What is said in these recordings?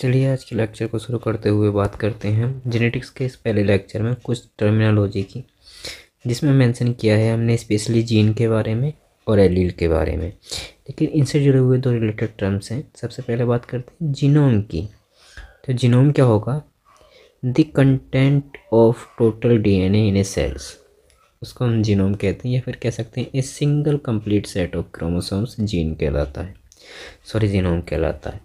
चलिए आज के लेक्चर को शुरू करते हुए बात करते हैं जेनेटिक्स के इस पहले लेक्चर में कुछ टर्मिनोलॉजी की, जिसमें मेंशन किया है हमने स्पेशली जीन के बारे में और एलील के बारे में। लेकिन इनसे जुड़े हुए दो रिलेटेड टर्म्स हैं। सबसे पहले बात करते हैं जीनोम की। तो जीनोम क्या होगा? The content of total DNA in a cells, उसको हम जीनोम कहते हैं, या फिर कह सकते हैं a single complete set of chromosomes gene कहलाता है, जीनोम कहलाता है।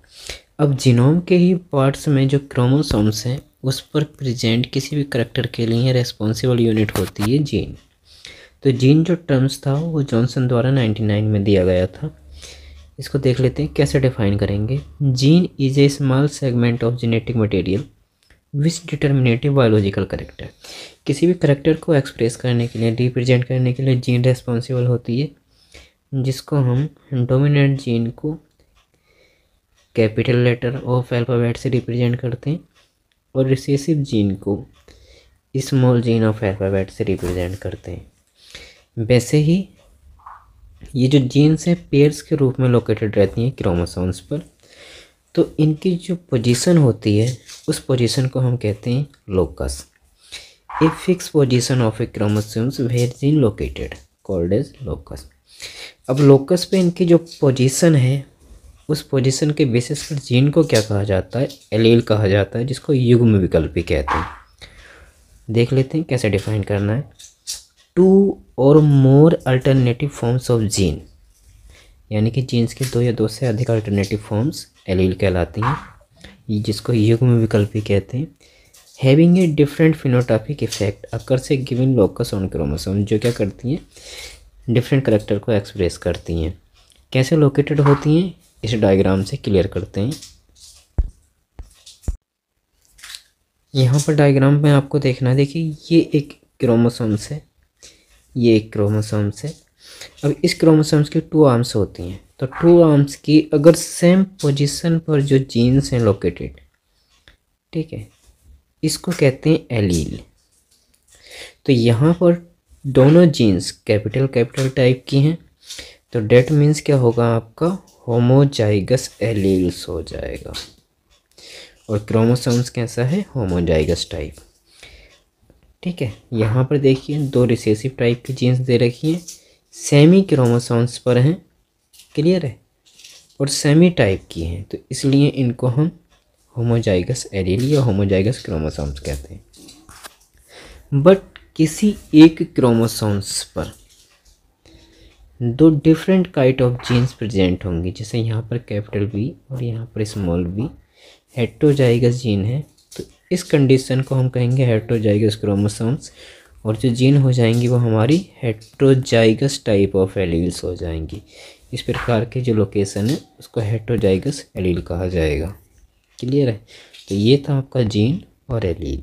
अब जीनोम के ही पार्ट्स में जो क्रोमोसोम्स हैं उस पर प्रेजेंट किसी भी करैक्टर के लिए रेस्पॉन्सिबल यूनिट होती है जीन। तो जीन जो टर्म्स था वो जॉनसन द्वारा 1999 में दिया गया था। इसको देख लेते हैं कैसे डिफाइन करेंगे। Gene is a small segment of genetic material which determinative biological character. किसी भी करेक्टर को एक्सप्रेस करने के लिए, रिप्रेजेंट करने के लिए जीन रेस्पॉन्सिबल होती है, जिसको हम डोमिनेंट जीन को कैपिटल लेटर ऑफ अल्फ़ाबेट से रिप्रेजेंट करते हैं और रिसेसिव जीन को स्मॉल जीन ऑफ अल्फ़ाबेट से रिप्रेजेंट करते हैं। वैसे ही ये जो जीन्स हैं पेयर्स के रूप में लोकेटेड रहती हैं क्रोमोसोम्स पर। तो इनकी जो पोजीशन होती है उस पोजीशन को हम कहते हैं locus. A fix position of a chromosomes where gene located called as locus. अब लोकस पे इनकी जो पोजीशन है उस पोजीशन के बेसिस पर जीन को क्या कहा जाता है? एलील कहा जाता है, जिसको युग्म विकल्पी कहते हैं। देख लेते हैं कैसे डिफाइन करना है। टू और मोर अल्टरनेटिव फॉर्म्स ऑफ जीन, यानी कि जीन्स के दो या दो से अधिक अल्टरनेटिव फॉर्म्स एलील कहलाती हैं, जिसको युग्म विकल्पी कहते हैं। Having a different phenotypic effect occurs A given locus on chromosome, जो क्या करती हैं? डिफरेंट करैक्टर को एक्सप्रेस करती हैं। कैसे लोकेटेड होती हैं इस डायग्राम से क्लियर करते हैं। यहाँ पर डायग्राम में आपको देखना है, देखिए ये एक क्रोमोसोम्स है, ये एक क्रोमोसोम्स है। अब इस क्रोमोसोम्स की टू आर्म्स होती हैं। तो टू आर्म्स की अगर सेम पोजीशन पर जो जीन्स हैं लोकेटेड, ठीक है, इसको कहते हैं एलील। तो यहाँ पर दोनों जीन्स कैपिटल टाइप की हैं, तो डेट मीन्स क्या होगा आपका? होमोजाइगस एलील्स हो जाएगा। और क्रोमोसोम्स कैसा है? Homozygous type. ठीक है, यहाँ पर देखिए दो रिसेसिव टाइप की जीन्स दे रखी हैं, सेमी क्रोमोसोम्स पर हैं, क्लियर है, और सेमी टाइप की हैं, तो इसलिए इनको हम होमोजाइगस एलील या होमोजाइगस क्रोमोसोम्स कहते हैं। बट किसी एक क्रोमोसोम्स पर दो different kind of genes present होंगी, जैसे यहाँ पर कैपिटल बी और यहाँ पर स्मॉल बी हेटेरोजाइगस जीन है, तो इस कंडीशन को हम कहेंगे हेटेरोजाइगस क्रोमोसोम्स, और जो जीन हो जाएंगी वो हमारी हेटेरोजाइगस टाइप ऑफ एलील्स हो जाएंगी। इस प्रकार के जो लोकेशन है उसको हेटेरोजाइगस एलील कहा जाएगा। क्लियर है? तो ये था आपका जीन और एलील।